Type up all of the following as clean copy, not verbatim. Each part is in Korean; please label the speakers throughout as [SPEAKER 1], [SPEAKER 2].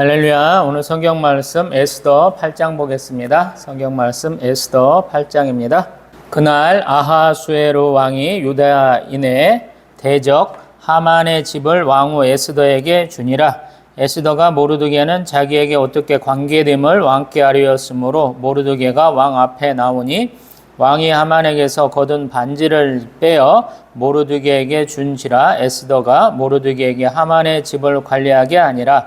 [SPEAKER 1] 할렐루야. 오늘 성경 말씀 에스더 8장 보겠습니다. 성경 말씀 에스더 8장입니다. 그날 아하수에로 왕이 유다인의 대적 하만의 집을 왕후 에스더에게 주니라. 에스더가 모르드게는 자기에게 어떻게 관계됨을 왕께 아뢰었으므로 모르드게가 왕 앞에 나오니 왕이 하만에게서 거둔 반지를 빼어 모르드게에게 준지라. 에스더가 모르드게에게 하만의 집을 관리하게 하니라.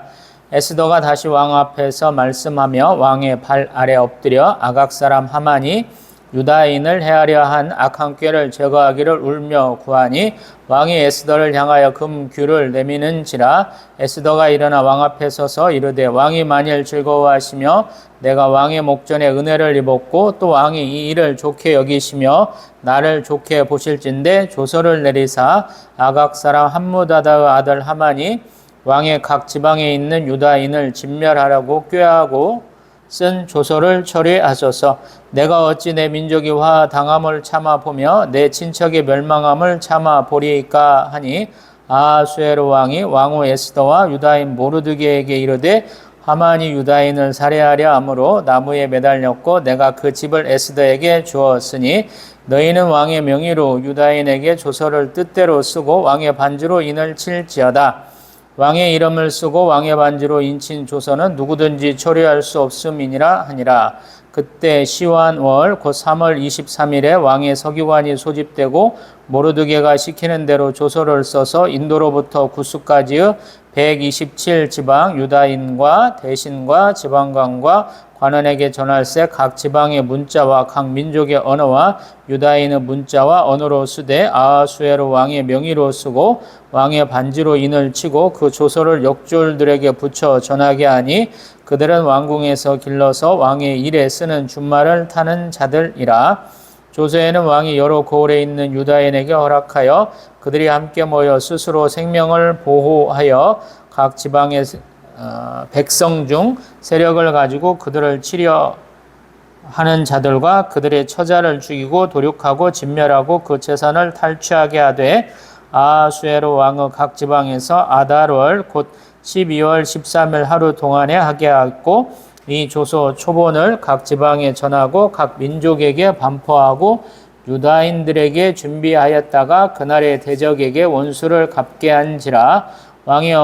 [SPEAKER 1] 에스더가 다시 왕 앞에서 말씀하며 왕의 발 아래 엎드려 아각 사람 하만이 유다인을 해하려 한 악한 꾀를 제거하기를 울며 구하니 왕이 에스더를 향하여 금규를 내미는지라. 에스더가 일어나 왕 앞에 서서 이르되 왕이 만일 즐거워하시며 내가 왕의 목전에 은혜를 입었고 또 왕이 이 일을 좋게 여기시며 나를 좋게 보실진대 조서를 내리사 아각 사람 함무다다의 아들 하만이 왕의 각 지방에 있는 유다인을 진멸하라고 꾀하고 쓴 조서를 처리하소서. 내가 어찌 내 민족이 화당함을 참아 보며 내 친척의 멸망함을 참아 보리이까 하니 아하수에로 왕이 왕후 에스더와 유다인 모르드게에게 이르되 하만이 유다인을 살해하려 함으로 나무에 매달렸고 내가 그 집을 에스더에게 주었으니 너희는 왕의 명의로 유다인에게 조서를 뜻대로 쓰고 왕의 반지로 인을 칠지어다. 왕의 이름을 쓰고 왕의 반지로 인친 조서는 누구든지 처리할 수 없음이니라 하니라. 그때 시완월 곧 3월 23일에 왕의 서기관이 소집되고 모르드게가 시키는 대로 조서를 써서 인도로부터 구스까지의 127 지방 유다인과 대신과 지방관과 관원에게 전할세 각 지방의 문자와 각 민족의 언어와 유다인의 문자와 언어로 쓰되 아하수에로 왕의 명의로 쓰고 왕의 반지로 인을 치고 그 조서를 역졸들에게 붙여 전하게 하니 그들은 왕궁에서 길러서 왕의 일에 쓰는 준말을 타는 자들이라. 조서에는 왕이 여러 고을에 있는 유다인에게 허락하여 그들이 함께 모여 스스로 생명을 보호하여 각 지방의 백성 중 세력을 가지고 그들을 치려 하는 자들과 그들의 처자를 죽이고 도륙하고 진멸하고 그 재산을 탈취하게 하되 아하수에로 왕의 각 지방에서 아달월 곧 12월 13일 하루 동안에 하게 하였고 이 조서 초본을 각 지방에 전하고 각 민족에게 반포하고 유다인들에게 준비하였다가 그날의 대적에게 원수를 갚게 한지라. 왕의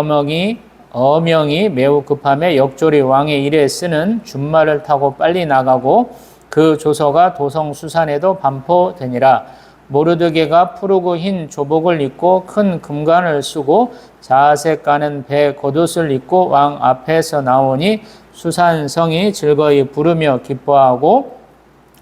[SPEAKER 1] 어명이 매우 급함에 역졸이 왕의 일에 쓰는 준말을 타고 빨리 나가고 그 조서가 도성 수산에도 반포되니라. 모르드게가 푸르고 흰 조복을 입고 큰 금관을 쓰고 자색 가는 배 겉옷을 입고 왕 앞에서 나오니 수산성이 즐거이 부르며 기뻐하고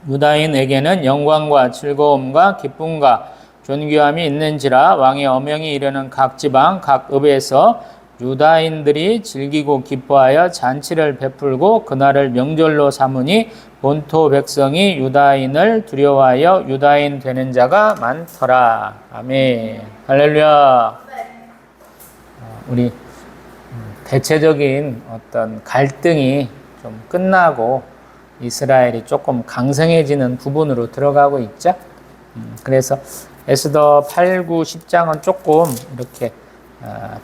[SPEAKER 1] 유다인에게는 영광과 즐거움과 기쁨과 존귀함이 있는지라. 왕의 어명이 이르는 각 지방 각 읍에서 유다인들이 즐기고 기뻐하여 잔치를 베풀고 그날을 명절로 삼으니 본토 백성이 유다인을 두려워하여 유다인 되는 자가 많더라. 아멘. 할렐루야. 우리 대체적인 어떤 갈등이 좀 끝나고 이스라엘이 조금 강성해지는 부분으로 들어가고 있죠. 그래서 에스더 8, 9, 10장은 조금 이렇게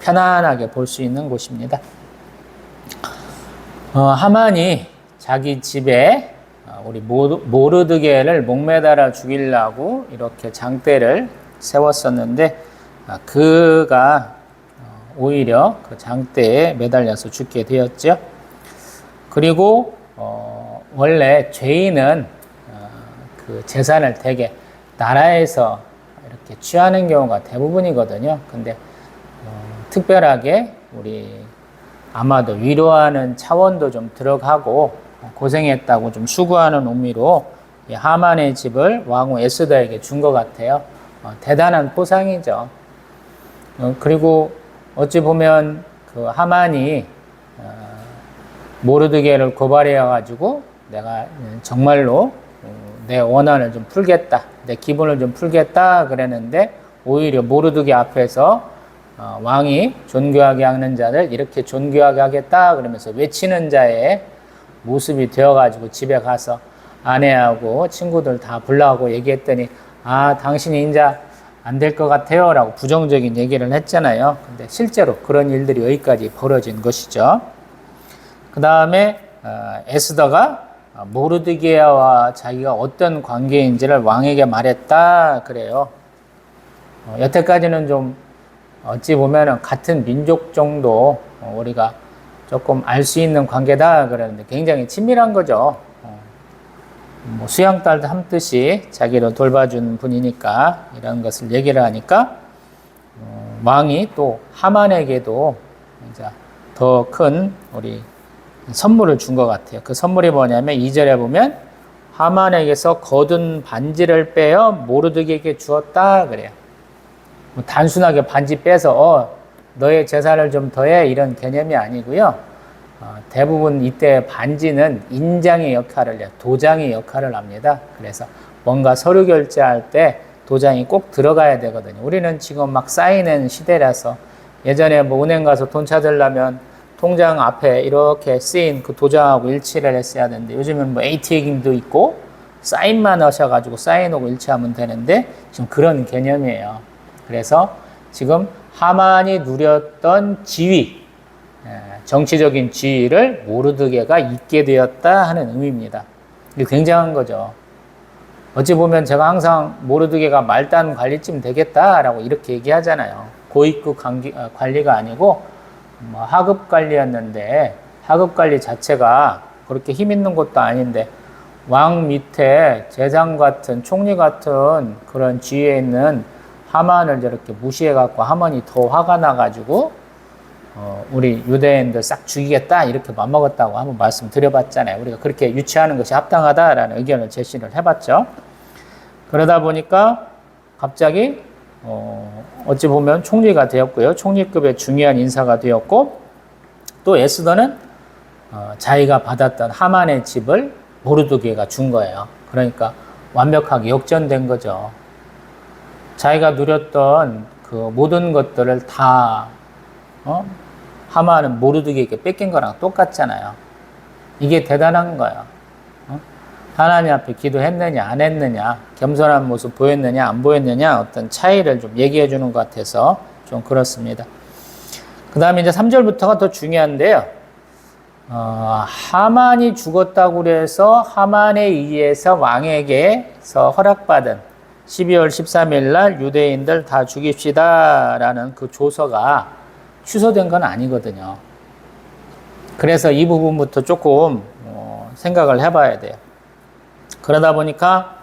[SPEAKER 1] 편안하게 볼 수 있는 곳입니다. 하만이 자기 집에 우리 모르드게를 목매달아 죽이려고 이렇게 장대를 세웠었는데 그가 오히려 그 장대에 매달려서 죽게 되었죠. 그리고 원래 죄인은 그 재산을 대개 나라에서 이렇게 취하는 경우가 대부분이거든요. 근데 특별하게 우리 아마도 위로하는 차원도 좀 들어가고 고생했다고 좀 수고하는 의미로 이 하만의 집을 왕후 에스더에게 준 것 같아요. 대단한 포상이죠. 그리고 어찌 보면 그 하만이 모르드게를 고발해가지고 내가 정말로 내 원한을 좀 풀겠다, 내 기분을 좀 풀겠다 그랬는데 오히려 모르드게 앞에서 왕이 존귀하게 하는 자를 이렇게 존귀하게 하겠다 그러면서 외치는 자의 모습이 되어가지고 집에 가서 아내하고 친구들 다 불러가고 얘기했더니 당신이 인자 안 될 것 같아요 라고 부정적인 얘기를 했잖아요. 근데 실제로 그런 일들이 여기까지 벌어진 것이죠. 그 다음에 에스더가 모르드게와 자기가 어떤 관계인지를 왕에게 말했다 그래요. 여태까지는 좀 어찌 보면은 같은 민족 정도 우리가 조금 알 수 있는 관계다 그러는데 굉장히 친밀한 거죠. 뭐 수양딸도 함뜻이 자기를 돌봐준 분이니까 이런 것을 얘기를 하니까 왕이 또 하만에게도 이제 더 큰 우리 선물을 준 것 같아요. 그 선물이 뭐냐면 2절에 보면 하만에게서 거둔 반지를 빼어 모르드게에게 주었다 그래요. 뭐 단순하게 반지 빼서 너의 재산을 좀 더해 이런 개념이 아니고요. 대부분 이때 반지는 인장의 역할을 해요. 도장의 역할을 합니다. 그래서 뭔가 서류 결제할 때 도장이 꼭 들어가야 되거든요. 우리는 지금 막 쌓이는 시대라서 예전에 뭐 은행 가서 돈 찾으려면 통장 앞에 이렇게 쓰인 그 도장하고 일치를 했어야 되는데 요즘은 뭐 ATM도 있고 사인만 하셔가지고 사인하고 일치하면 되는데 지금 그런 개념이에요. 그래서 지금 하만이 누렸던 지위, 정치적인 지위를 모르드게가 잊게 되었다 하는 의미입니다. 이게 굉장한 거죠. 어찌 보면 제가 항상 모르드게가 말단 관리쯤 되겠다라고 이렇게 얘기하잖아요. 고위급 관리가 아니고 뭐 하급 관리였는데 하급 관리 자체가 그렇게 힘 있는 것도 아닌데 왕 밑에 재상 같은 총리 같은 그런 지위에 있는 하만을 저렇게 무시해갖고 하만이 더 화가 나가지고 우리 유대인들 싹 죽이겠다 이렇게 맘먹었다고 한번 말씀드려봤잖아요. 우리가 그렇게 유치하는 것이 합당하다라는 의견을 제시를 해봤죠. 그러다 보니까 갑자기 어찌 보면 총리가 되었고요. 총리급의 중요한 인사가 되었고 또 에스더는 자기가 받았던 하만의 집을 모르드게가 준 거예요. 그러니까 완벽하게 역전된 거죠. 자기가 누렸던 그 모든 것들을 다 하만은 모르드게에게 뺏긴 거랑 똑같잖아요. 이게 대단한 거예요. 하나님 앞에 기도했느냐 안 했느냐 겸손한 모습 보였느냐 안 보였느냐 어떤 차이를 좀 얘기해 주는 것 같아서 좀 그렇습니다. 그 다음에 이제 3절부터가 더 중요한데요. 하만이 죽었다고 그래서 하만에 의해서 왕에게서 허락받은 12월 13일 날 유대인들 다 죽입시다 라는 그 조서가 취소된 건 아니거든요. 그래서 이 부분부터 조금 생각을 해봐야 돼요. 그러다 보니까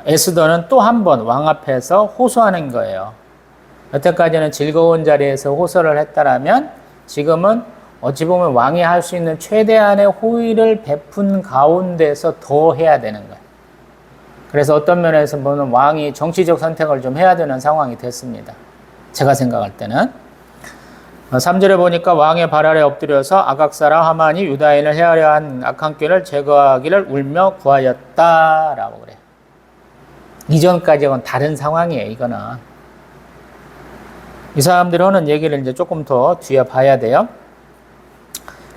[SPEAKER 1] 에스더는 또 한 번 왕 앞에서 호소하는 거예요. 여태까지는 즐거운 자리에서 호소를 했다라면 지금은 어찌 보면 왕이 할 수 있는 최대한의 호의를 베푼 가운데서 더 해야 되는 거예요. 그래서 어떤 면에서 보면 왕이 정치적 선택을 좀 해야 되는 상황이 됐습니다. 제가 생각할 때는 3절에 보니까 왕의 발 아래 엎드려서 아각 사람 하만이 유다인을 해하려 한 악한 꾀를 제거하기를 울며 구하였다라고 그래요. 이전까지는 다른 상황이에요. 이거는 이 사람들이 하는 얘기를 이제 조금 더 뒤에 봐야 돼요.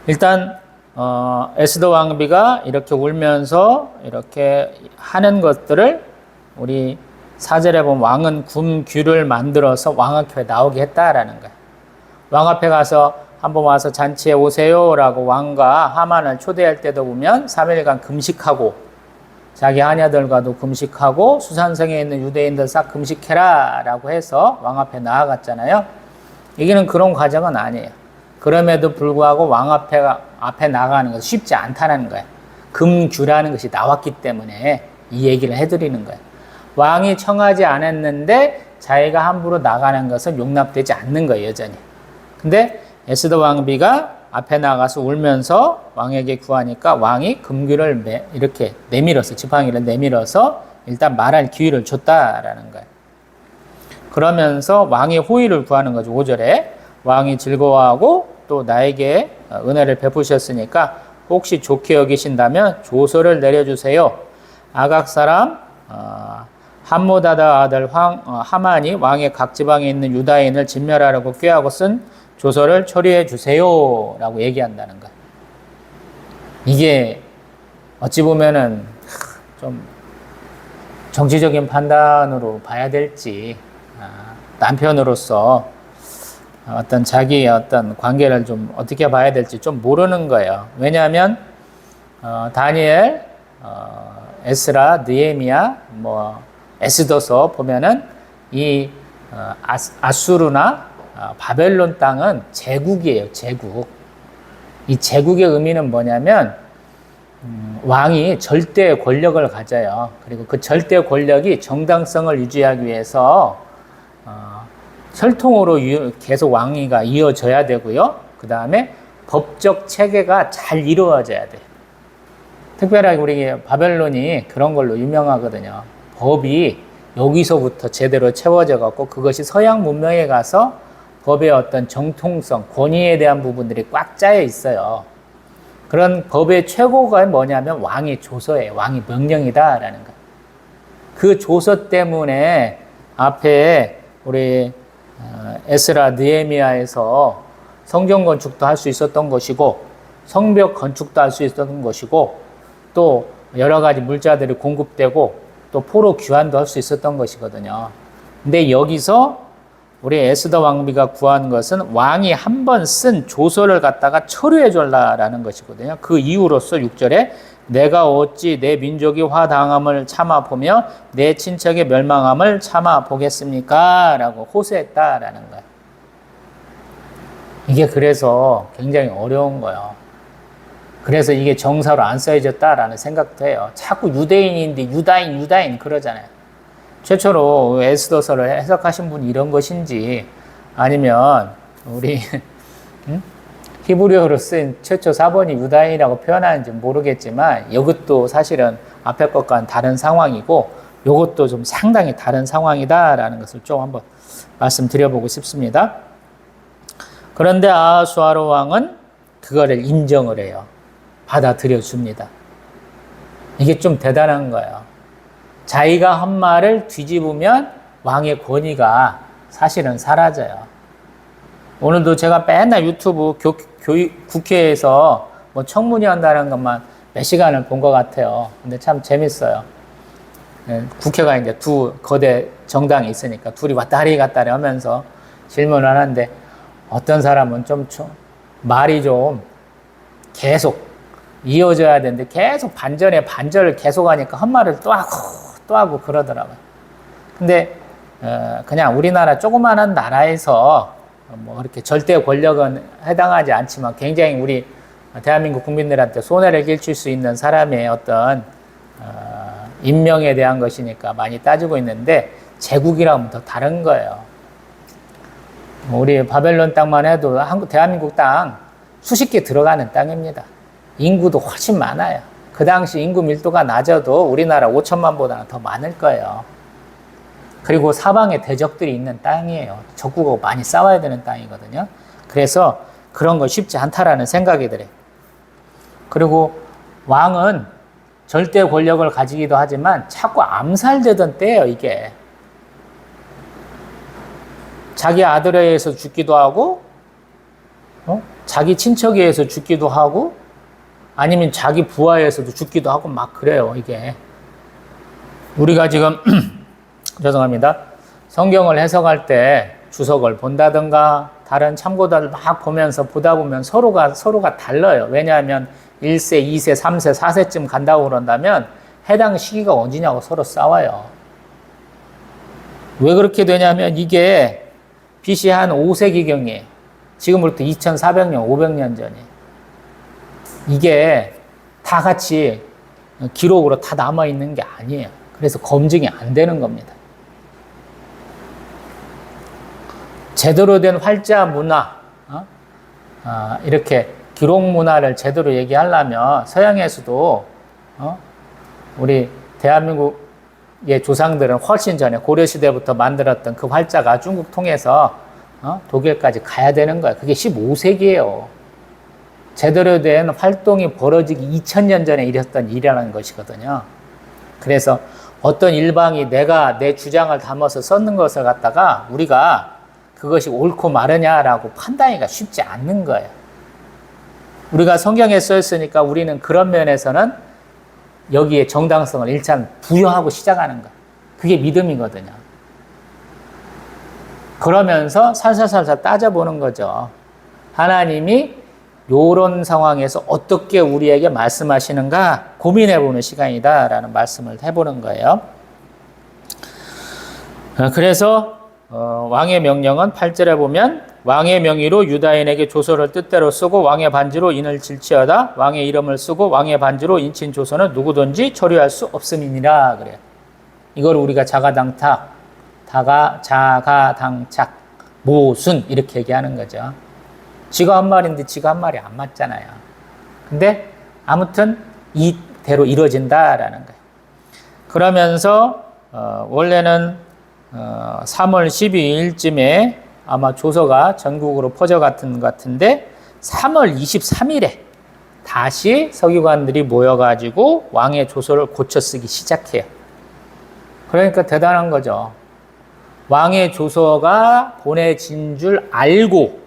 [SPEAKER 1] 일단 에스더 왕비가 이렇게 울면서 이렇게 하는 것들을 우리 4절에 보면 왕은 굼귤을 만들어서 왕 앞에 나오게 했다라는 거예요. 왕 앞에 가서 한번 와서 잔치에 오세요라고 왕과 하만을 초대할 때도 보면 3일간 금식하고 자기 하녀들과도 금식하고 수산성에 있는 유대인들 싹 금식해라 라고 해서 왕 앞에 나아갔잖아요. 이게는 그런 과정은 아니에요. 그럼에도 불구하고 왕 앞에 나가는 것은 쉽지 않다는 거예요. 금규라는 것이 나왔기 때문에 이 얘기를 해드리는 거예요. 왕이 청하지 않았는데 자기가 함부로 나가는 것은 용납되지 않는 거예요, 여전히. 근데 에스더 왕비가 앞에 나가서 울면서 왕에게 구하니까 왕이 금규를 이렇게 내밀어서 지팡이를 내밀어서 일단 말할 기회를 줬다라는 거예요. 그러면서 왕의 호의를 구하는 거죠. 5절에 왕이 즐거워하고 또 나에게 은혜를 베푸셨으니까 혹시 좋게 여기신다면 조서를 내려주세요. 아각 사람 함모다다 아들 하만이 왕의 각 지방에 있는 유다인을 진멸하려고 꾀하고 쓴 조서를 처리해 주세요 라고 얘기한다는 거예요. 이게 어찌 보면은 좀 정치적인 판단으로 봐야 될지 남편으로서 어떤 자기의 어떤 관계를 좀 어떻게 봐야 될지 좀 모르는 거예요. 왜냐하면 다니엘, 에스라, 느헤미야, 뭐 에스더서 보면은 이 아수르나 바벨론 땅은 제국이에요. 제국. 이 제국의 의미는 뭐냐면 왕이 절대 권력을 가져요. 그리고 그 절대 권력이 정당성을 유지하기 위해서 혈통으로 계속 왕위가 이어져야 되고요. 그 다음에 법적 체계가 잘 이루어져야 돼요. 특별하게 우리 바벨론이 그런 걸로 유명하거든요. 법이 여기서부터 제대로 채워져 갖고 그것이 서양 문명에 가서 법의 어떤 정통성, 권위에 대한 부분들이 꽉 짜여 있어요. 그런 법의 최고가 뭐냐면 왕의 조서예요. 왕의 명령이다라는 거. 그 조서 때문에 앞에 우리 에스라, 느헤미야에서 성전 건축도 할 수 있었던 것이고 성벽 건축도 할 수 있었던 것이고 또 여러 가지 물자들이 공급되고 또 포로 귀환도 할 수 있었던 것이거든요. 근데 여기서 우리 에스더 왕비가 구한 것은 왕이 한 번 쓴 조서를 갖다가 처리해 줄라라는 것이거든요. 그 이유로서 6절에 내가 어찌 내 민족이 화당함을 참아 보며 내 친척의 멸망함을 참아 보겠습니까? 라고 호소했다라는 거예요. 이게 그래서 굉장히 어려운 거예요. 그래서 이게 정사로 안 써져졌다라는 생각도 해요. 자꾸 유대인인데 유다인 그러잖아요. 최초로 에스더서를 해석하신 분이 이런 것인지 아니면 우리 히브리어로 쓴 최초 사본이 유다인이라고 표현하는지 모르겠지만 이것도 사실은 앞에 것과는 다른 상황이고 이것도 좀 상당히 다른 상황이다라는 것을 좀 한번 말씀드려보고 싶습니다. 그런데 아하수아로 왕은 그거를 인정을 해요. 받아들여 줍니다. 이게 좀 대단한 거예요. 자기가 한 말을 뒤집으면 왕의 권위가 사실은 사라져요. 오늘도 제가 맨날 유튜브 국회에서 뭐 청문회 한다는 것만 몇 시간을 본 것 같아요. 근데 참 재밌어요. 국회가 이제 두 거대 정당이 있으니까 둘이 왔다리 갔다리 하면서 질문을 하는데 어떤 사람은 좀 말이 좀 계속 이어져야 되는데 계속 반전에 반전을 계속 하니까 한 말을 또 하고 그러더라고요. 근데 그냥 우리나라 조그마한 나라에서 뭐 그렇게 절대 권력은 해당하지 않지만 굉장히 우리 대한민국 국민들한테 손해를 끼칠 수 있는 사람의 어떤 인명에 대한 것이니까 많이 따지고 있는데 제국이라면 더 다른 거예요. 우리 바벨론 땅만 해도 대한민국 땅 수십 개 들어가는 땅입니다. 인구도 훨씬 많아요. 그 당시 인구 밀도가 낮아도 우리나라 5천만보다는 더 많을 거예요. 그리고 사방에 대적들이 있는 땅이에요. 적국하고 많이 싸워야 되는 땅이거든요. 그래서 그런 거 쉽지 않다라는 생각이 들어요. 그리고 왕은 절대 권력을 가지기도 하지만 자꾸 암살되던 때예요, 이게. 자기 아들에 의해서 죽기도 하고, 자기 친척에 의해서 죽기도 하고, 아니면 자기 부하에 의해서도 죽기도 하고 막 그래요, 이게. 우리가 지금 죄송합니다. 성경을 해석할 때 주석을 본다든가 다른 참고자를 막 보다 보면 서로가 달라요. 왜냐하면 1세, 2세, 3세, 4세쯤 간다고 그런다면 해당 시기가 언제냐고 서로 싸워요. 왜 그렇게 되냐면 이게 BC 한 5세기경이에요. 지금부터 2400년, 500년 전이에요. 이게 다 같이 기록으로 다 남아있는 게 아니에요. 그래서 검증이 안 되는 겁니다. 제대로 된 활자 문화, 이렇게 기록 문화를 제대로 얘기하려면 서양에서도 우리 대한민국의 조상들은 훨씬 전에 고려시대부터 만들었던 그 활자가 중국 통해서 독일까지 가야 되는 거예요. 그게 15세기예요. 제대로 된 활동이 벌어지기 2000년 전에 일었던 일이라는 것이거든요. 그래서 어떤 일방이 내 주장을 담아서 썼는 것을 갖다가 우리가 그것이 옳고 마르냐라고 판단하기가 쉽지 않는 거예요. 우리가 성경에 써있으니까 우리는 그런 면에서는 여기에 정당성을 일단 부여하고 시작하는 거예요. 그게 믿음이거든요. 그러면서 살살살살 따져보는 거죠. 하나님이 요런 상황에서 어떻게 우리에게 말씀하시는가 고민해보는 시간이다라는 말씀을 해보는 거예요. 그래서 왕의 명령은 8절에 보면 왕의 명의로 유다인에게 조서를 뜻대로 쓰고 왕의 반지로 인을 질지어다. 왕의 이름을 쓰고 왕의 반지로 인친 조서는 누구든지 처리할 수 없음이니라 그래요. 이걸 우리가 자가당착, 자가당착, 모순 이렇게 얘기하는 거죠. 지가 한 말인데 지가 한 말이 안 맞잖아요. 근데 아무튼 이대로 이루어진다라는 거예요. 그러면서 원래는 3월 12일쯤에 아마 조서가 전국으로 퍼져갔던 것 같은데 3월 23일에 다시 서기관들이 모여가지고 왕의 조서를 고쳐 쓰기 시작해요. 그러니까 대단한 거죠. 왕의 조서가 보내진 줄 알고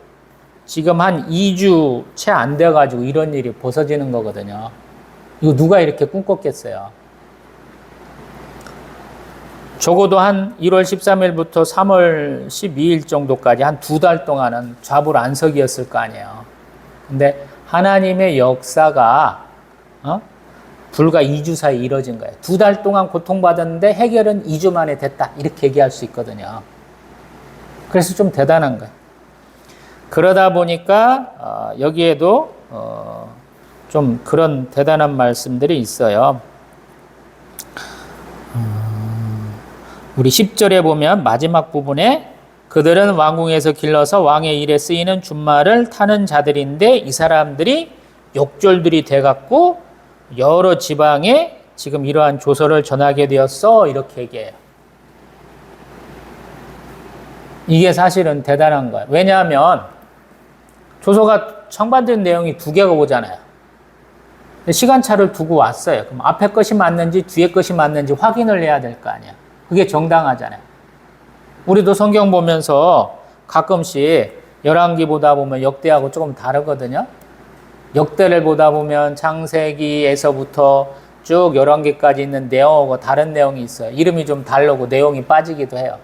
[SPEAKER 1] 지금 한 2주 채 안 돼가지고 이런 일이 벌어지는 거거든요. 이거 누가 이렇게 꿈꿨겠어요? 적어도 한 1월 13일부터 3월 12일 정도까지 한 2달 동안은 좌불안석이었을 거 아니에요. 근데 하나님의 역사가 불과 2주 사이 이뤄진 거예요. 2달 동안 고통받았는데 해결은 2주 만에 됐다. 이렇게 얘기할 수 있거든요. 그래서 좀 대단한 거예요. 그러다 보니까 여기에도 좀 그런 대단한 말씀들이 있어요. 우리 10절에 보면 마지막 부분에 그들은 왕궁에서 길러서 왕의 일에 쓰이는 준말을 타는 자들인데 이 사람들이 욕졸들이 돼갖고 여러 지방에 지금 이러한 조서를 전하게 되었어 이렇게 얘기해요. 이게 사실은 대단한 거예요. 왜냐하면 조서가 청반된 내용이 2개가 오잖아요. 시간차를 두고 왔어요. 그럼 앞에 것이 맞는지 뒤에 것이 맞는지 확인을 해야 될 거 아니야. 그게 정당하잖아요. 우리도 성경 보면서 가끔씩 열왕기보다 보면 역대하고 조금 다르거든요. 역대를 보다 보면 창세기에서부터 쭉 열왕기까지 있는 내용하고 다른 내용이 있어요. 이름이 좀 다르고 내용이 빠지기도 해요.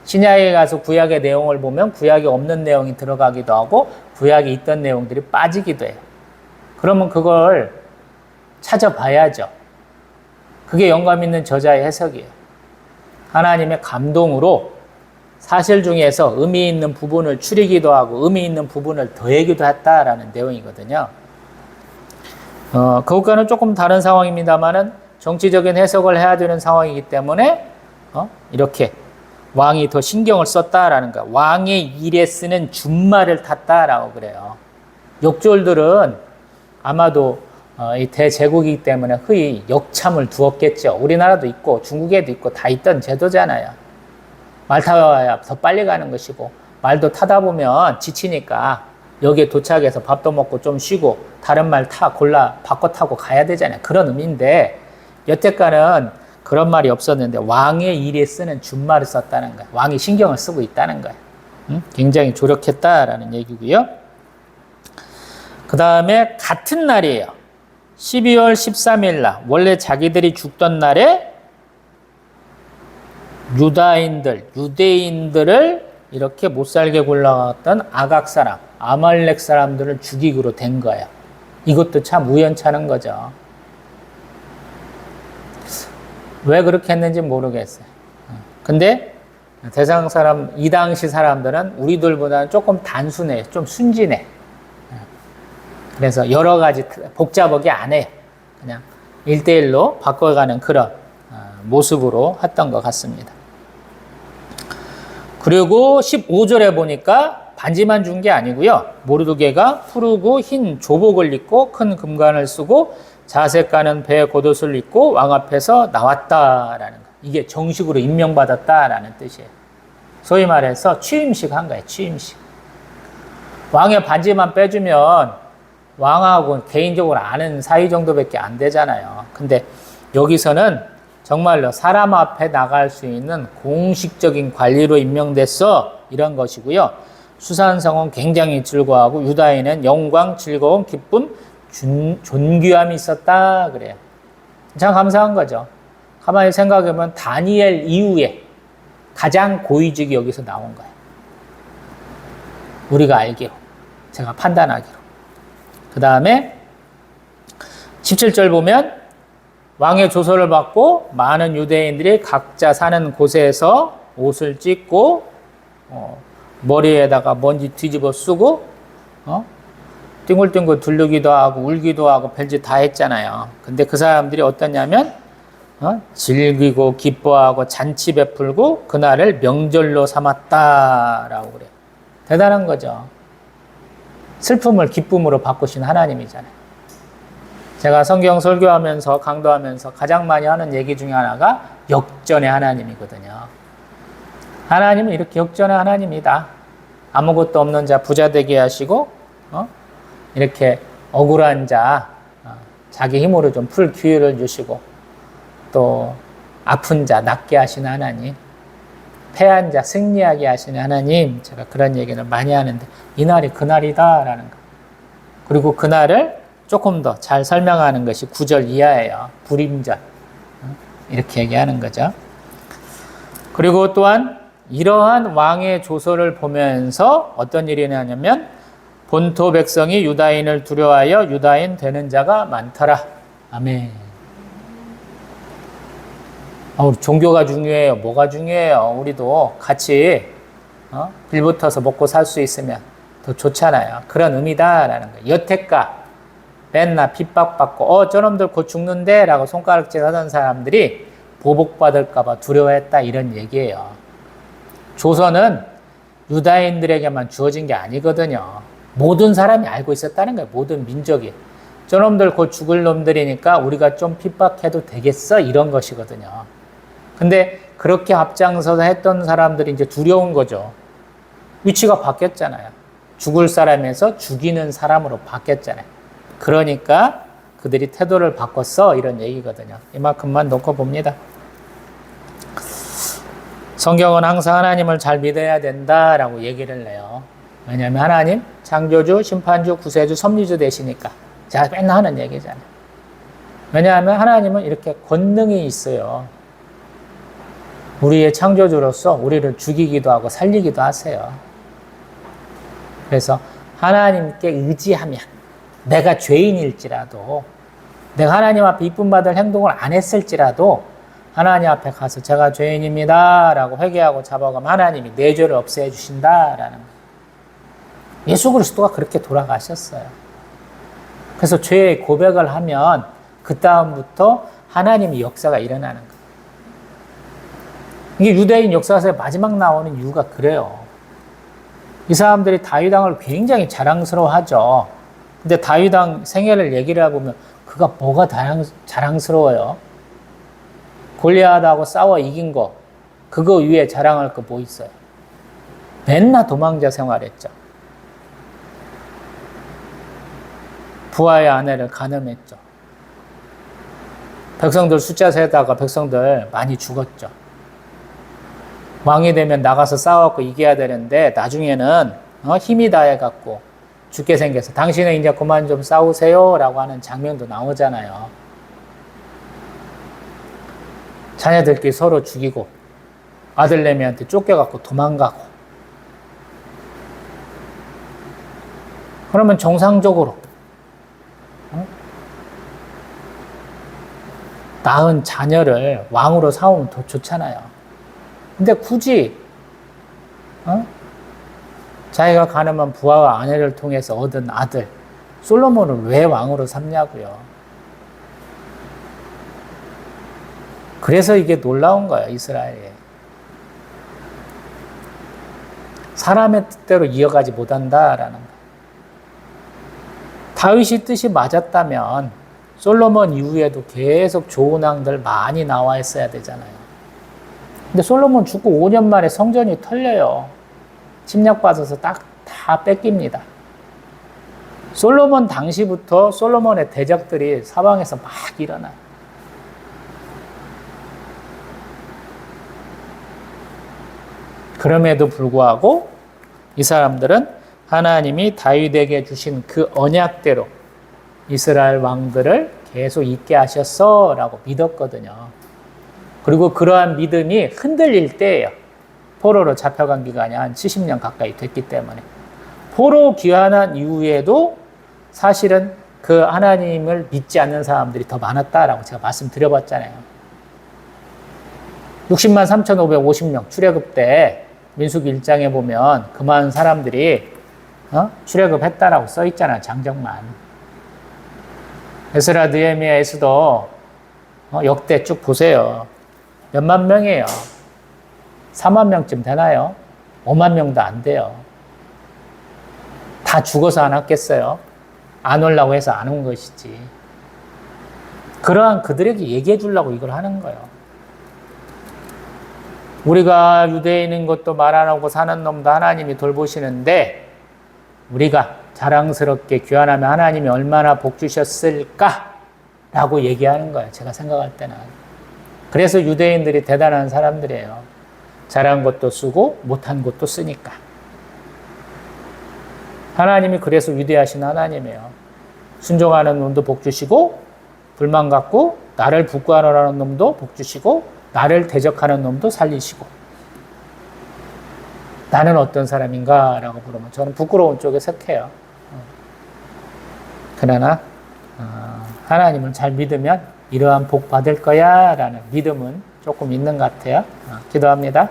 [SPEAKER 1] 신약에 가서 구약의 내용을 보면 구약에 없는 내용이 들어가기도 하고 구약에 있던 내용들이 빠지기도 해요. 그러면 그걸 찾아봐야죠. 그게 영감 있는 저자의 해석이에요. 하나님의 감동으로 사실 중에서 의미 있는 부분을 추리기도 하고 의미 있는 부분을 더하기도 했다라는 내용이거든요. 그것과는 조금 다른 상황입니다만은 정치적인 해석을 해야 되는 상황이기 때문에 이렇게 왕이 더 신경을 썼다라는 거야. 왕의 일에 쓰는 준말을 탔다라고 그래요. 욕졸들은 아마도 이 대제국이기 때문에 흔히 역참을 두었겠죠. 우리나라도 있고 중국에도 있고 다 있던 제도잖아요. 말 타야 더 빨리 가는 것이고 말도 타다 보면 지치니까 여기에 도착해서 밥도 먹고 좀 쉬고 다른 말 골라 바꿔 타고 가야 되잖아요. 그런 의미인데 여태까지는 그런 말이 없었는데 왕의 일에 쓰는 준말을 썼다는 거예요. 왕이 신경을 쓰고 있다는 거예요. 굉장히 조력했다라는 얘기고요. 그 다음에 같은 날이에요. 12월 13일 날 원래 자기들이 죽던 날에 유대인들을 이렇게 못살게 굴러갔던 아각 사람, 아말렉 사람들을 죽이기로 된 거예요. 이것도 참 우연찮은 거죠. 왜 그렇게 했는지 모르겠어요. 근데 대상 사람, 이 당시 사람들은 우리들보다는 조금 단순해, 좀 순진해. 그래서 여러 가지 복잡하게 안 해요. 그냥 1대1로 바꿔가는 그런 모습으로 했던 것 같습니다. 그리고 15절에 보니까 반지만 준 게 아니고요. 모르드게가 푸르고 흰 조복을 입고 큰 금관을 쓰고 자색 가는 배의 겉옷을 입고 왕 앞에서 나왔다라는 거. 이게 정식으로 임명받았다라는 뜻이에요. 소위 말해서 취임식 한 거예요. 취임식. 왕의 반지만 빼주면 왕하고 개인적으로 아는 사이 정도밖에 안 되잖아요. 근데 여기서는 정말로 사람 앞에 나갈 수 있는 공식적인 관리로 임명됐어. 이런 것이고요. 수산성은 굉장히 즐거워하고 유다인은 영광, 즐거움, 기쁨, 존귀함이 있었다 그래요. 참 감사한 거죠. 가만히 생각해보면 다니엘 이후에 가장 고위직이 여기서 나온 거예요. 우리가 알기로, 제가 판단하기로. 그 다음에 17절 보면 왕의 조서를 받고 많은 유대인들이 각자 사는 곳에서 옷을 찢고 머리에다가 먼지 뒤집어 쓰고 띵글띵글 두르기도 하고 울기도 하고 별짓 다 했잖아요. 근데 그 사람들이 어떠냐면 즐기고 기뻐하고 잔치 베풀고 그날을 명절로 삼았다라고 그래요. 대단한 거죠. 슬픔을 기쁨으로 바꾸신 하나님이잖아요. 제가 성경 설교하면서 강도하면서 가장 많이 하는 얘기 중에 하나가 역전의 하나님이거든요. 하나님은 이렇게 역전의 하나님이다. 아무것도 없는 자 부자 되게 하시고 이렇게 억울한 자 자기 힘으로 좀 풀 기회를 주시고 또 아픈 자 낫게 하시는 하나님, 패한 자 승리하게 하시는 하나님, 제가 그런 얘기를 많이 하는데 이날이 그날이다라는 거. 그리고 그날을 조금 더 잘 설명하는 것이 9절 이하예요. 불임절 이렇게 얘기하는 거죠. 그리고 또한 이러한 왕의 조서를 보면서 어떤 일이 나냐면 본토 백성이 유다인을 두려워하여 유다인 되는 자가 많더라. 아멘. 우리 종교가 중요해요. 뭐가 중요해요? 우리도 같이 빌붙어서 먹고 살 수 있으면 더 좋잖아요. 그런 의미다라는 거예요. 여태까 맨날 핍박받고 저놈들 곧 죽는데 라고 손가락질 하던 사람들이 보복받을까 봐 두려워했다 이런 얘기예요. 조서는 유다인들에게만 주어진 게 아니거든요. 모든 사람이 알고 있었다는 거예요. 모든 민족이. 저놈들 곧 죽을 놈들이니까 우리가 좀 핍박해도 되겠어? 이런 것이거든요. 근데 그렇게 앞장서서 했던 사람들이 이제 두려운 거죠. 위치가 바뀌었잖아요. 죽을 사람에서 죽이는 사람으로 바뀌었잖아요. 그러니까 그들이 태도를 바꿨어 이런 얘기거든요. 이만큼만 놓고 봅니다. 성경은 항상 하나님을 잘 믿어야 된다라고 얘기를 해요. 왜냐하면 하나님 창조주, 심판주, 구세주, 섭리주 되시니까. 제가 맨날 하는 얘기잖아요. 왜냐하면 하나님은 이렇게 권능이 있어요. 우리의 창조주로서 우리를 죽이기도 하고 살리기도 하세요. 그래서 하나님께 의지하면 내가 죄인일지라도 내가 하나님 앞에 이쁨 받을 행동을 안 했을지라도 하나님 앞에 가서 제가 죄인입니다 라고 회개하고 잡아가면 하나님이 내 죄를 없애 주신다라는 거예요. 예수 그리스도가 그렇게 돌아가셨어요. 그래서 죄의 고백을 하면 그 다음부터 하나님의 역사가 일어나는 거예요. 이게 유대인 역사에서 마지막 나오는 이유가 그래요. 이 사람들이 다윗 왕을 굉장히 자랑스러워하죠. 근데 다윗 왕 생애를 얘기를 해보면 그가 뭐가 자랑스러워요? 골리앗하고 싸워 이긴 거, 그거 위에 자랑할 거 뭐 있어요? 맨날 도망자 생활했죠. 부하의 아내를 간음했죠. 백성들 숫자 세다가 백성들 많이 죽었죠. 왕이 되면 나가서 싸워갖고 이겨야 되는데 나중에는 힘이 다해갖고 죽게 생겨서 당신은 이제 그만 좀 싸우세요 라고 하는 장면도 나오잖아요. 자녀들끼리 서로 죽이고 아들내미한테 쫓겨갖고 도망가고. 그러면 정상적으로 낳은 자녀를 왕으로 삼으면 더 좋잖아요. 근데 굳이 자기가 가늠한 부하와 아내를 통해서 얻은 아들 솔로몬을 왜 왕으로 삼냐고요. 그래서 이게 놀라운 거예요. 이스라엘에. 사람의 뜻대로 이어가지 못한다라는 거예요. 다윗이 뜻이 맞았다면 솔로몬 이후에도 계속 좋은 왕들 많이 나와 있어야 되잖아요. 근데 솔로몬 죽고 5년 만에 성전이 털려요. 침략받아서 다 뺏깁니다. 솔로몬 당시부터 솔로몬의 대적들이 사방에서 막 일어나요. 그럼에도 불구하고 이 사람들은 하나님이 다윗에게 주신 그 언약대로 이스라엘 왕들을 계속 있게 하셨어 라고 믿었거든요. 그리고 그러한 믿음이 흔들릴 때예요. 포로로 잡혀간 기간이 한 70년 가까이 됐기 때문에. 포로 귀환한 이후에도 사실은 그 하나님을 믿지 않는 사람들이 더 많았다라고 제가 말씀드려봤잖아요. 60만 3,550명 출애굽 때 민수기 1장에 보면 그만 사람들이 출애굽했다라고 써 있잖아요. 장정만. 에스라, 느헤미야, 에스더 역대 쭉 보세요. 몇만 명이에요. 4만 명쯤 되나요? 5만 명도 안 돼요. 다 죽어서 안 왔겠어요? 안 오려고 해서 안 온 것이지. 그러한 그들에게 얘기해 주려고 이걸 하는 거예요. 우리가 유대인인 것도 말 안 하고 사는 놈도 하나님이 돌보시는데 우리가 자랑스럽게 귀환하면 하나님이 얼마나 복 주셨을까? 라고 얘기하는 거예요. 제가 생각할 때는. 그래서 유대인들이 대단한 사람들이에요. 잘한 것도 쓰고 못한 것도 쓰니까. 하나님이 그래서 위대하신 하나님이에요. 순종하는 놈도 복 주시고 불만 갖고 나를 부끄러워하는 놈도 복 주시고 나를 대적하는 놈도 살리시고. 나는 어떤 사람인가? 라고 물으면 저는 부끄러운 쪽에 속해요. 그러나 하나님을 잘 믿으면 이러한 복 받을 거야 라는 믿음은 조금 있는 것 같아요. 기도합니다.